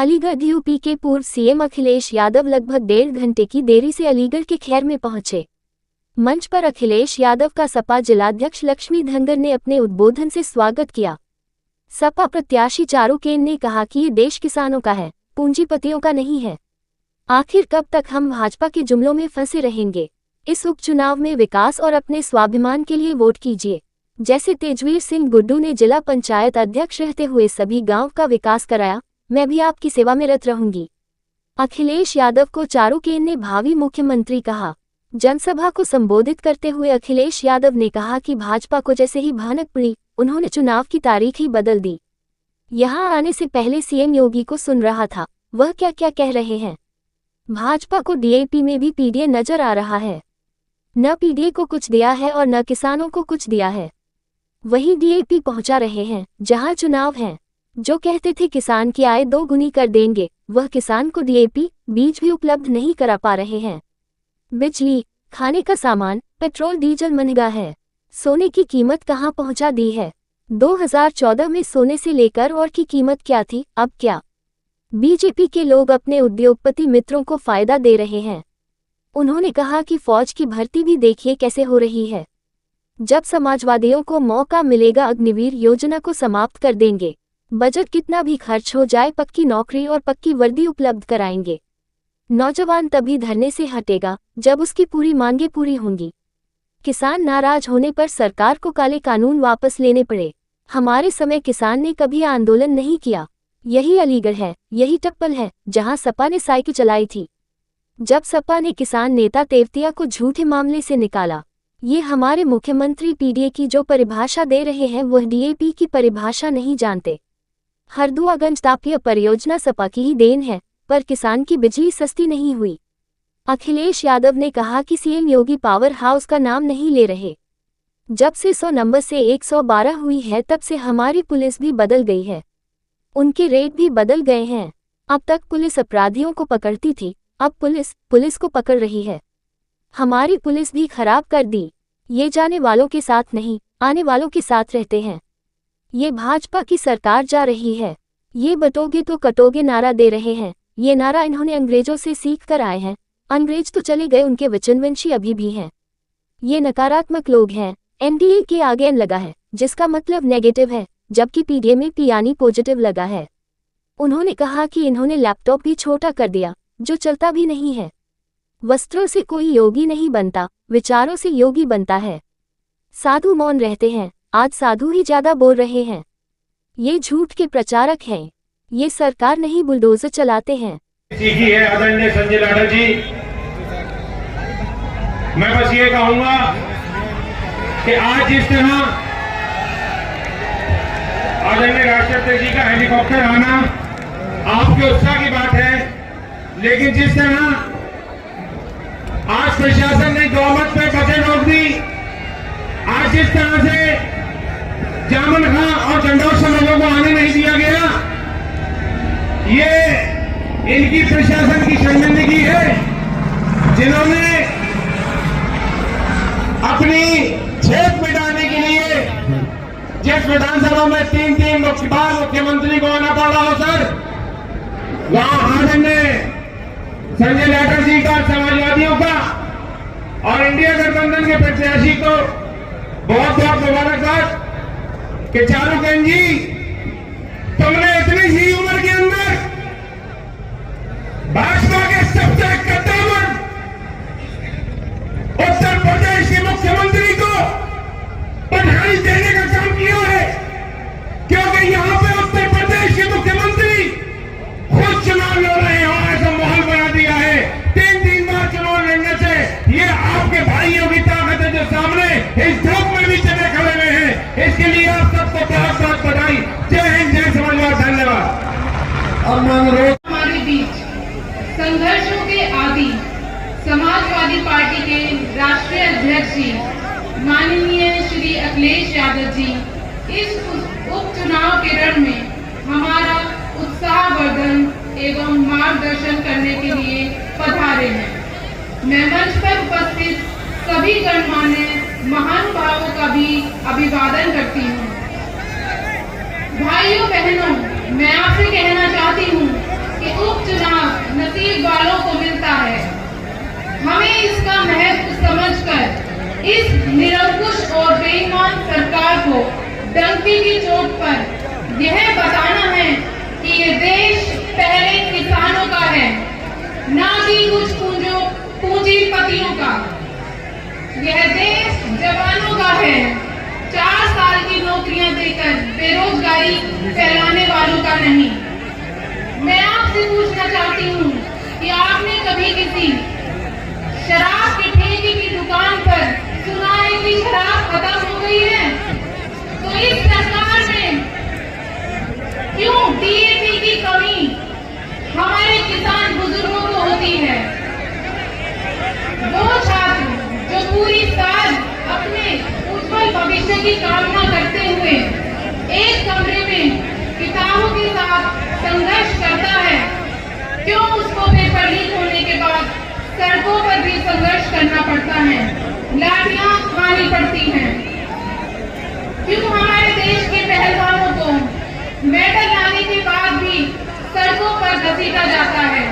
Aligarh UP के पूर्व CM Akhilesh Yadav लगभग 1.5 घंटे की देरी से अलीगढ़ के खैर में पहुंचे। मंच पर अखिलेश यादव का सपा जिलाध्यक्ष लक्ष्मी धनगर ने अपने उद्बोधन से स्वागत किया। सपा प्रत्याशी चारुकेन ने कहा कि ये देश किसानों का है, पूंजीपतियों का नहीं है। आखिर कब तक हम भाजपा के जुमलों में फंसे रहेंगे? इस उपचुनाव में विकास और अपने स्वाभिमान के लिए वोट कीजिए। जैसे तेजवीर सिंह गुड्डू ने जिला पंचायत अध्यक्ष रहते हुए सभी गांव का विकास कराया, मैं भी आपकी सेवा में रत रहूंगी। अखिलेश यादव को चारुकेन ने भावी मुख्यमंत्री कहा। जनसभा को संबोधित करते हुए अखिलेश यादव ने कहा कि भाजपा को जैसे ही भनक पड़ी, उन्होंने चुनाव की तारीख ही बदल दी। यहां आने से पहले सीएम योगी को सुन रहा था, वह क्या क्या कह रहे हैं। भाजपा को डीएपी में भी पीडीए नजर आ रहा है। न पीडीए को कुछ दिया है और न किसानों को कुछ दिया है। वही डीएपी पहुंचा रहे हैं जहां चुनाव है। जो कहते थे किसान की आय 2 गुनी कर देंगे, वह किसान को डीएपी, बीज भी उपलब्ध नहीं करा पा रहे हैं। बिजली, खाने का सामान, पेट्रोल डीजल महंगा है। सोने की कीमत कहां पहुंचा दी है? 2014 में सोने से लेकर और की कीमत क्या थी, अब क्या? बीजेपी के लोग अपने उद्योगपति मित्रों को फायदा दे रहे हैं। उन्होंने कहा कि फौज की भर्ती भी देखिए कैसे हो रही है। जब समाजवादियों को मौका मिलेगा अग्निवीर योजना को समाप्त कर देंगे। बजट कितना भी खर्च हो जाए पक्की नौकरी और पक्की वर्दी उपलब्ध कराएंगे। नौजवान तभी धरने से हटेगा जब उसकी पूरी मांगें पूरी होंगी। किसान नाराज होने पर सरकार को काले कानून वापस लेने पड़े। हमारे समय किसान ने कभी आंदोलन नहीं किया। यही अलीगढ़ है, यही टप्पल है जहां सपा ने साइकिल चलाई थी। जब सपा ने किसान नेता तेवतिया को झूठे मामले से निकाला। ये हमारे मुख्यमंत्री पीडीए की जो परिभाषा दे रहे हैं वह डीएपी की परिभाषा नहीं जानते। हरदुआगंज तापीय परियोजना सपा की ही देन है, पर किसान की बिजली सस्ती नहीं हुई। अखिलेश यादव ने कहा कि सीएम योगी पावर हाउस का नाम नहीं ले रहे। जब से 100 नंबर से 112 हुई है तब से हमारी पुलिस भी बदल गई है। उनके रेट भी बदल गए हैं। अब तक पुलिस अपराधियों को पकड़ती थी, अब पुलिस को पकड़ रही है। हमारी पुलिस भी खराब कर दी। ये जाने वालों के साथ नहीं, आने वालों के साथ रहते हैं। ये भाजपा की सरकार जा रही है। ये बटोगे तो कटोगे नारा दे रहे हैं। ये नारा इन्होंने अंग्रेजों से सीख कर आए हैं। अंग्रेज तो चले गए, उनके वचनवंशी अभी भी हैं। ये नकारात्मक लोग हैं। एनडीए के आगे एन लगा है जिसका मतलब नेगेटिव है, जबकि पीडीए में पी यानी पॉजिटिव लगा है। उन्होंने कहा कि इन्होंने लैपटॉप भी छोटा कर दिया जो चलता भी नहीं है। वस्त्रों से कोई योगी नहीं बनता, विचारों से योगी बनता है। साधु मौन रहते हैं, आज साधु ही ज्यादा बोल रहे हैं। ये झूठ के प्रचारक हैं। ये सरकार नहीं बुलडोजर चलाते हैं। सीखी है आदरणीय संजय लाडा जी। मैं बस ये कहूंगा कि आज जिस तरह आदरणीय राष्ट्रपति जी का हेलीकॉप्टर आना आपके उत्साह की बात है, लेकिन जिस तरह आज प्रशासन ने गवर्नमेंट पे बजट रोक दी, आज जिस तरह से जामन खां और चंडोर से लोगों को आने नहीं दिया गया, ये इनकी प्रशासन की शर्मिंदगी है, जिन्होंने अपनी छेद मिटाने के लिए जिस विधानसभा में 3 बार मुख्यमंत्री को आना पड़ा हो सर, वहां आदरणीय संजय लाडा जी का, समाजवादियों का और इंडिया गठबंधन के प्रत्याशी को बहुत बहुत मुबारकबाद कि चारुकेन जी, तुमने इतनी सी उम्र के अंदर भाजपा के सबसे कद्दावर उत्तर प्रदेश के मुख्यमंत्री को बधाई देने का काम किया है, क्योंकि यहां पे उत्तर प्रदेश के मुख्यमंत्री खुद चुनाव लड़ रहे हैं और ऐसा माहौल बना दिया है। 3 बार चुनाव लड़ने से ये आपके भाइयों की ताकत है जो सामने इस धूप में भी चले खड़े हुए हैं। इसके लिए आप सबको बहुत बहुत बधाई। जय हिंद, जय समाजवाद, धन्यवाद। हमारे बीच संघर्षों के आदि समाजवादी पार्टी के राष्ट्रीय अध्यक्ष जी माननीय श्री अखिलेश यादव जी इस उपचुनाव के रण में हमारा उत्साहवर्धन एवं मार्गदर्शन करने के लिए पधारे हैं। मैं मंच पर उपस्थित सभी गणमान्य महानुभावों का भी अभिवादन करती हूँ। भाइयों बहनों, मैं आपसे कहना चाहती हूँ कि उपचुनाव नसीब वालों को मिलता है। हमें इसका महत्व समझकर इस निरंकुश और बेईमान सरकार को डंकी की चोट पर यह बताना है कि ये देश पहले किसानों का है, ना कि कुछ पूंजीपतियों का। यह देश जवानों का है, 4 साल की नौकरियां देकर बेरोजगारी फैलाने वालों का नहीं। मैं आपसे पूछना चाहती हूँ कि आपने कभी किसी शराब के ठेके की दुकान पर सुना है कि शराब खत्म हो गई है? तो इस सरकार में क्यों डीएपी की कमी हमारे किसान बुजुर्गों को होती है? वो छात्र जो पूरी साल अपने उज्जवल भविष्य की कामना करते हुए एक कमरे में किताबों के साथ संघर्ष करता है, क्यों उसको पेपर लीक होने के बाद सड़कों पर भी संघर्ष करना पड़ता है, लाठियां खानी पड़ती हैं? क्यों हमारे देश के पहलवानों को मेडल लाने के बाद भी सड़कों पर घसीटा जाता है?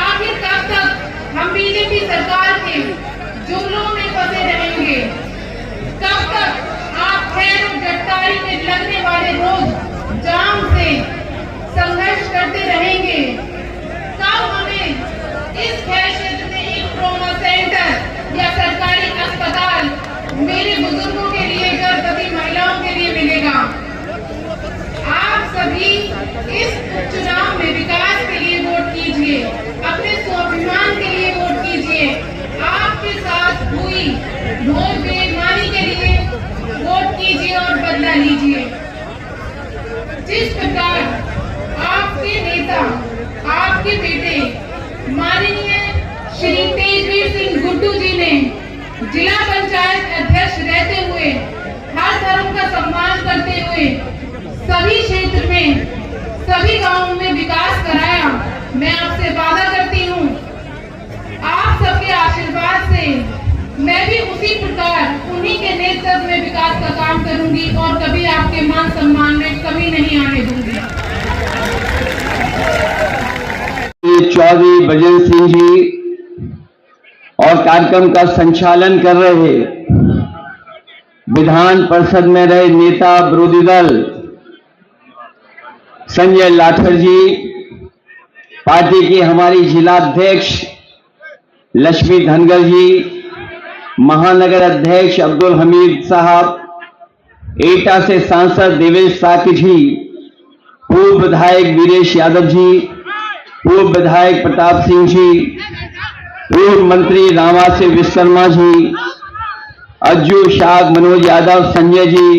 आखिर कब तक हम बीजेपी सरकार के जुमलों में फंसे रहेंगे? कब तक आप खैर और गिरफ्तारी में लगने वाले रोज जाम से संघर्ष करते रहेंगे? कब हमें इस खैर क्षेत्र में एक ट्रॉमा सेंटर या सरकारी अस्पताल मेरे बुजुर्गों के लिए, गर्भवती महिलाओं के लिए मिलेगा? आप सभी इस उपचुनाव में विकास के लिए वोट कीजिए, अपने स्वाभिमान के लिए वोट कीजिए, आपके साथ हुई घोर बेईमानी के लिए वोट कीजिए और बदला लीजिए। जिस प्रकार आपके नेता, आपके बेटे माननीय श्री तेजवीर सिंह गुड्डू जी ने जिला पंचायत अध्यक्ष रहते हुए हर धर्म का सम्मान करते हुए सभी क्षेत्र में, सभी गांवों में विकास कराया, मैं आपसे वादा करती हूँ आप सबके आशीर्वाद से मैं भी उसी प्रकार उन्हीं के नेतृत्व में विकास का काम करूंगी और कभी आपके मान सम्मान में कमी नहीं आने दूंगी। चौधरी भजन सिंह जी और कार्यक्रम का संचालन कर रहे विधान परिषद में रहे नेता विरोधी दल संजय लाठर जी, पार्टी की हमारी जिला अध्यक्ष लक्ष्मी धनगर जी, महानगर अध्यक्ष अब्दुल हमीद साहब, एटा से सांसद देवेश साकी जी, पूर्व विधायक वीरेश यादव जी, पूर्व विधायक प्रताप सिंह जी, पूर्व मंत्री रामासिंह विश्वकर्मा जी, अज्जू शाह, मनोज यादव, संजय जी,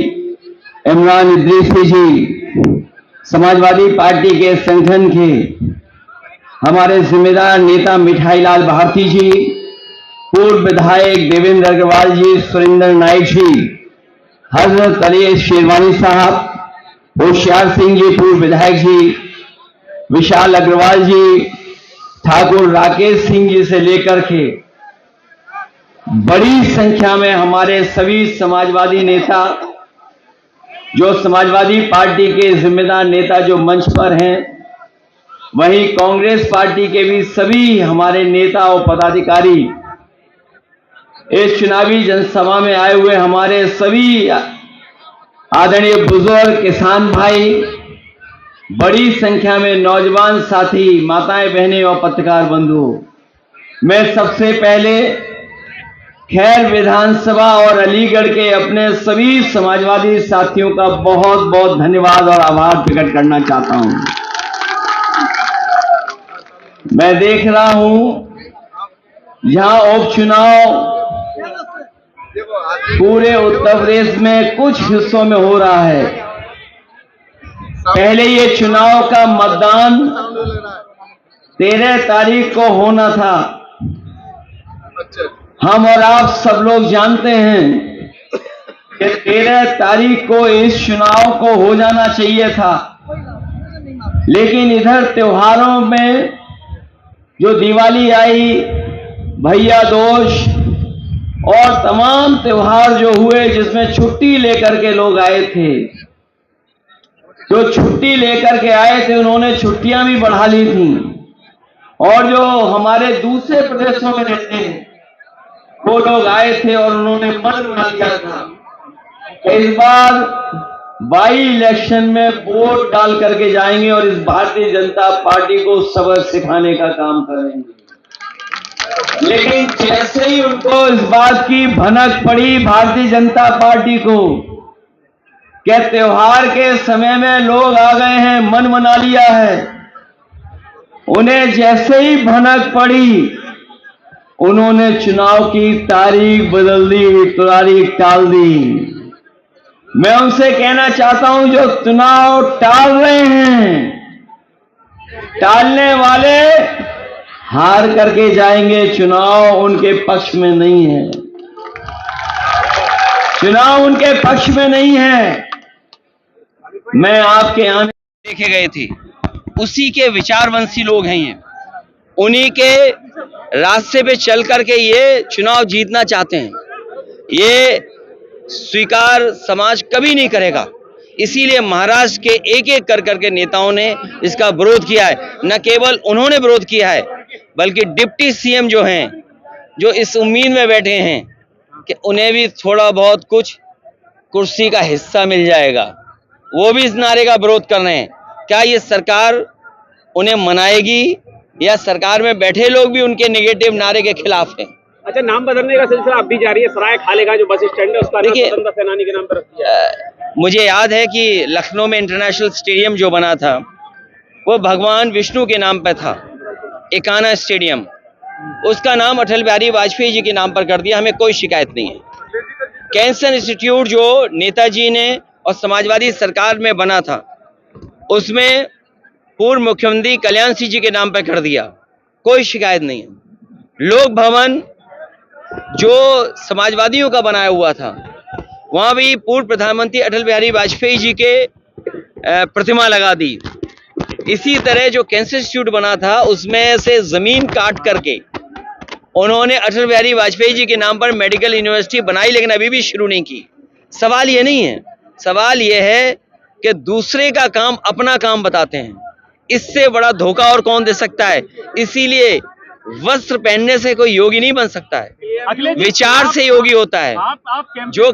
इमरान इद्रीसी जी, समाजवादी पार्टी के संगठन के हमारे जिम्मेदार नेता मिठाई लाल भारती जी, पूर्व विधायक देवेंद्र अग्रवाल जी, सुरेंद्र नाइक जी, हजरत अली शेरवानी साहब, होशियार सिंह जी, पूर्व विधायक जी, विशाल अग्रवाल जी, ठाकुर राकेश सिंह जी से लेकर के बड़ी संख्या में हमारे सभी समाजवादी नेता, जो समाजवादी पार्टी के जिम्मेदार नेता जो मंच पर हैं, वहीं कांग्रेस पार्टी के भी सभी हमारे नेता और पदाधिकारी, इस चुनावी जनसभा में आए हुए हमारे सभी आदरणीय बुजुर्ग, किसान भाई, बड़ी संख्या में नौजवान साथी, माताएं, बहनें और पत्रकार बंधु, मैं सबसे पहले खैर विधानसभा और अलीगढ़ के अपने सभी समाजवादी साथियों का बहुत बहुत धन्यवाद और आभार प्रकट करना चाहता हूं। मैं देख रहा हूं यहां उपचुनाव पूरे उत्तर प्रदेश में कुछ हिस्सों में हो रहा है। पहले ये चुनाव का मतदान 13 तारीख को होना था। हम और आप सब लोग जानते हैं कि 13 तारीख को इस चुनाव को हो जाना चाहिए था, लेकिन इधर त्योहारों में जो दिवाली आई, भैया दूज और तमाम त्योहार जो हुए जिसमें छुट्टी लेकर के लोग आए थे, जो छुट्टी लेकर के आए थे उन्होंने छुट्टियां भी बढ़ा ली थी, और जो हमारे दूसरे प्रदेशों में रहते हैं वो लोग आए थे और उन्होंने मन बना लिया था। इस बार बाई इलेक्शन में वोट डाल करके जाएंगे और इस भारतीय जनता पार्टी को सबक सिखाने का काम करेंगे। लेकिन जैसे ही उनको इस बात की भनक पड़ी भारतीय जनता पार्टी को कि त्योहार के समय में लोग आ गए हैं, मन मना लिया है, उन्हें जैसे ही भनक पड़ी उन्होंने चुनाव की तारीख बदल दी, तारीख टाल दी। मैं उनसे कहना चाहता हूं जो चुनाव टाल रहे हैं, टालने वाले हार करके जाएंगे, चुनाव उनके पक्ष में नहीं है, चुनाव उनके पक्ष में नहीं है। मैं आपके आने देखे गए थे, उसी के विचारवंशी लोग हैं ये, उन्हीं के रास्ते पे चल करके ये चुनाव जीतना चाहते हैं। ये स्वीकार समाज कभी नहीं करेगा, इसीलिए महाराष्ट्र के एक एक कर करके नेताओं ने इसका विरोध किया है। न केवल उन्होंने विरोध किया है बल्कि डिप्टी सीएम जो हैं, जो इस उम्मीद में बैठे हैं कि उन्हें भी थोड़ा बहुत कुछ कुर्सी का हिस्सा मिल जाएगा, वो भी इस नारे का विरोध कर रहे हैं। क्या ये सरकार उन्हें मनाएगी या सरकार में बैठे लोग भी उनके नेगेटिव नारे के खिलाफ हैं? अच्छा, नाम बदलने का सिलसिला अब भी जारी है। सराय खालेगा जो बस स्टैंड है उसका नाम स्वतंत्रता सेनानी के नाम पर रख दिया। मुझे याद है कि लखनऊ में इंटरनेशनल स्टेडियम जो बना था वो भगवान विष्णु के नाम पर था, एकाना स्टेडियम, उसका नाम अटल बिहारी वाजपेयी जी के नाम पर कर दिया। हमें कोई शिकायत नहीं है। कैंसर इंस्टीट्यूट जो नेताजी ने और समाजवादी सरकार में बना था उसमें पूर्व मुख्यमंत्री कल्याण सिंह जी के नाम पर कर दिया, कोई शिकायत नहीं है। लोक भवन जो समाजवादियों का बनाया हुआ था वहां भी पूर्व प्रधानमंत्री अटल बिहारी वाजपेयी जी के प्रतिमा लगा दी। इसी तरह जो कैंसर इंस्टीट्यूट बना था उसमें से जमीन काट करके उन्होंने अटल बिहारी वाजपेयी जी के नाम पर मेडिकल यूनिवर्सिटी बनाई, लेकिन अभी भी शुरू नहीं की। सवाल ये नहीं है, सवाल ये है कि दूसरे का काम अपना काम बताते हैं। इससे बड़ा धोखा और कौन दे सकता है? इसीलिए वस्त्र पहनने से कोई योगी नहीं बन सकता है, विचार से योगी होता है। जो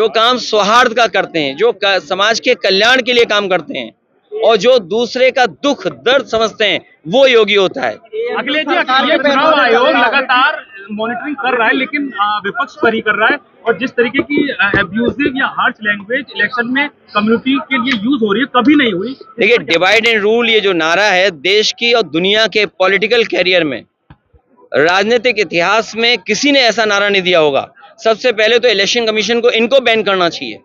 काम सौहार्द का करते हैं, जो समाज के कल्याण के लिए काम करते हैं और जो दूसरे का दुख दर्द समझते हैं, वो योगी होता है। अखिलेश जी, ये चुनाव आयोग लगातार मॉनिटरिंग कर रहा है लेकिन विपक्ष पर ही कर रहा है, और जिस तरीके की अब्यूजिव या हार्श लैंग्वेज इलेक्शन में कम्युनिटी के लिए यूज हो रही है, कभी नहीं हुई। देखिए, डिवाइड एंड रूल ये जो नारा है, देश की और दुनिया के पॉलिटिकल कैरियर में, राजनीतिक इतिहास में किसी ने ऐसा नारा नहीं दिया होगा। सबसे पहले तो इलेक्शन कमीशन को इनको बैन करना चाहिए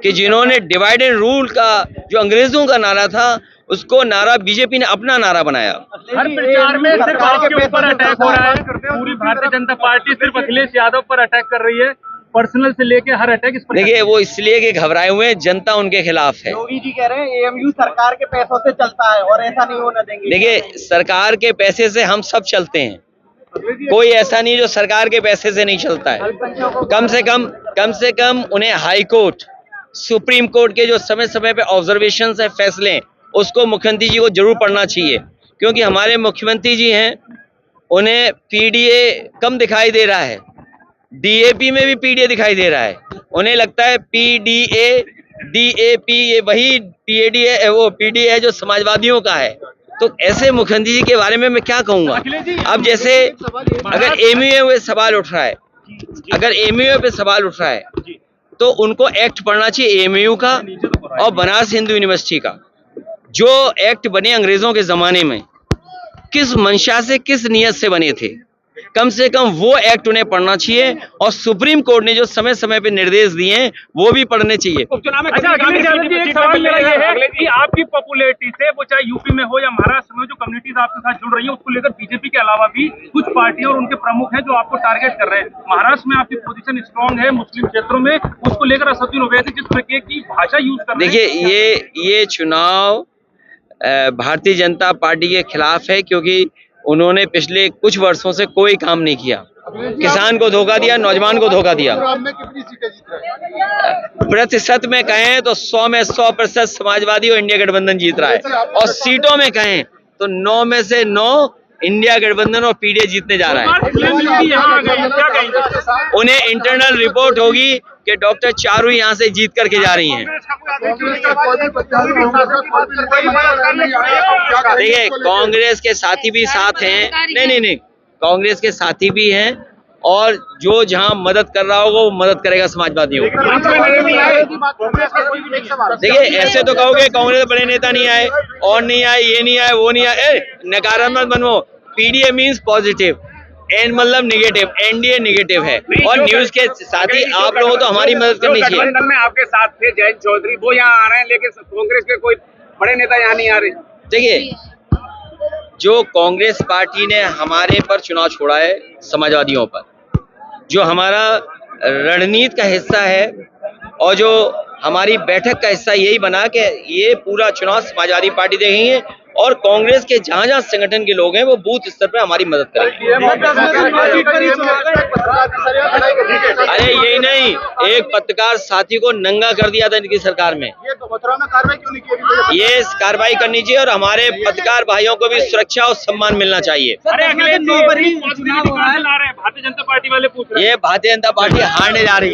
कि जिन्होंने डिवाइड एंड रूल का जो अंग्रेजों का नारा था उसको नारा बीजेपी ने अपना नारा बनाया। हर प्रचार में सिर्फ आपके ऊपर अटैक हो रहा है, पूरी भारतीय जनता पार्टी सिर्फ अखिलेश यादव पर अटैक कर रही है, पर्सनल से लेके हर अटैक इस पर। देखिए, वो इसलिए कि घबराए हुए हैं, जनता उनके खिलाफ है। योगी जी कह रहे हैं एएमयू सरकार के पैसों से चलता है और ऐसा नहीं होने देंगे। देखिए, सरकार के पैसे से हम सब चलते हैं, कोई ऐसा नहीं जो सरकार के पैसे से नहीं चलता है। कम से कम उन्हें हाई कोर्ट, सुप्रीम कोर्ट के जो समय समय पे ऑब्जर्वेशन है, फैसले, उसको मुख्यमंत्री जी को जरूर पढ़ना चाहिए, क्योंकि हमारे मुख्यमंत्री जी हैं, उन्हें पीडीए कम दिखाई दे रहा है, डीएपी में भी पीडीए दिखाई दे रहा है। उन्हें लगता है पीडीए डीएपी ये वही पीडीए है, वो पीडीए है जो समाजवादियों का है। तो ऐसे मुख्यमंत्री जी के बारे में मैं क्या कहूंगा? अब जैसे अगर एमयूए पे सवाल उठ रहा है, तो उनको एक्ट पढ़ना चाहिए एमयू का और बनारस हिंदू यूनिवर्सिटी का, जो एक्ट बने अंग्रेजों के जमाने में, किस मंशा से, किस नियत से बने थे। कम से कम वो एक्ट उन्हें पढ़ना चाहिए, और सुप्रीम कोर्ट ने जो समय समय पे निर्देश दिए हैं वो भी पढ़ने चाहिए। अच्छा, अखिलेश यादव जी, एक सवाल मेरा ये है कि आपकी पॉपुलैरिटी से, वो चाहे यूपी में हो या महाराष्ट्र में, जो कम्युनिटीज आपके साथ जुड़ रही है, उसको लेकर बीजेपी के अलावा भी कुछ पार्टियां और उनके प्रमुख हैं जो आपको टारगेट कर रहे हैं। महाराष्ट्र में आपकी पोजीशन स्ट्रांग है, मुस्लिम क्षेत्रों में, उसको लेकर असदुद्दीन ओवैसी जिस तरीके की भाषा यूज कर रहे हैं। देखिए, ये चुनाव भारतीय जनता पार्टी के खिलाफ है, क्योंकि उन्होंने पिछले कुछ वर्षों से कोई काम नहीं किया। किसान को धोखा दिया, नौजवान को धोखा दिया। में कितनी सीटें जीत रहे हैं? प्रतिशत में कहें तो 100 में 100% समाजवादी और इंडिया गठबंधन जीत रहा है, और सीटों में कहें तो 9 में से 9 इंडिया गठबंधन और पीडीए जीतने जा रहा है। उन्हें इंटरनल रिपोर्ट होगी कि डॉक्टर चारू यहाँ से जीत करके जा रही हैं। देखिए, कांग्रेस के साथी भी साथ हैं, नहीं, कांग्रेस के साथी भी हैं, और जो जहां मदद कर रहा होगा वो मदद करेगा समाजवादियों को। देखिए, ऐसे तो कहोगे कांग्रेस बड़े नेता नहीं आए, और नहीं आए, ये नहीं आए, वो नहीं आए, नकारात्मक बनो। पीडीए मीन्स पॉजिटिव, एन मतलब निगेटिव, एनडीए निगेटिव है, और न्यूज के साथ ही आप लोगों तो हमारी मदद करनी चाहिए। गठबंधन में आपके साथ थे जयंत चौधरी, वो यहाँ आ रहे हैं, लेकिन कांग्रेस के कोई बड़े नेता यहाँ नहीं आ रहे। देखिए, जो कांग्रेस पार्टी ने हमारे पर चुनाव छोड़ा है, समाजवादियों पर, जो हमारा रणनीति का हिस्सा है और जो हमारी बैठक का हिस्सा यही बना कि ये पूरा चुनाव समाजवादी पार्टी देखेंगे, और कांग्रेस के जहां जहां संगठन के लोग हैं वो बूथ स्तर पर हमारी मदद करेंगे। अरे यही नहीं, एक पत्रकार साथी को नंगा कर दिया था इनकी सरकार में। ये कार्रवाई करनी चाहिए, और हमारे पत्रकार भाइयों को भी सुरक्षा और सम्मान मिलना चाहिए। भारतीय जनता पार्टी वाले पूछ रहे हैं। ये भारतीय जनता पार्टी हारने जा रही है।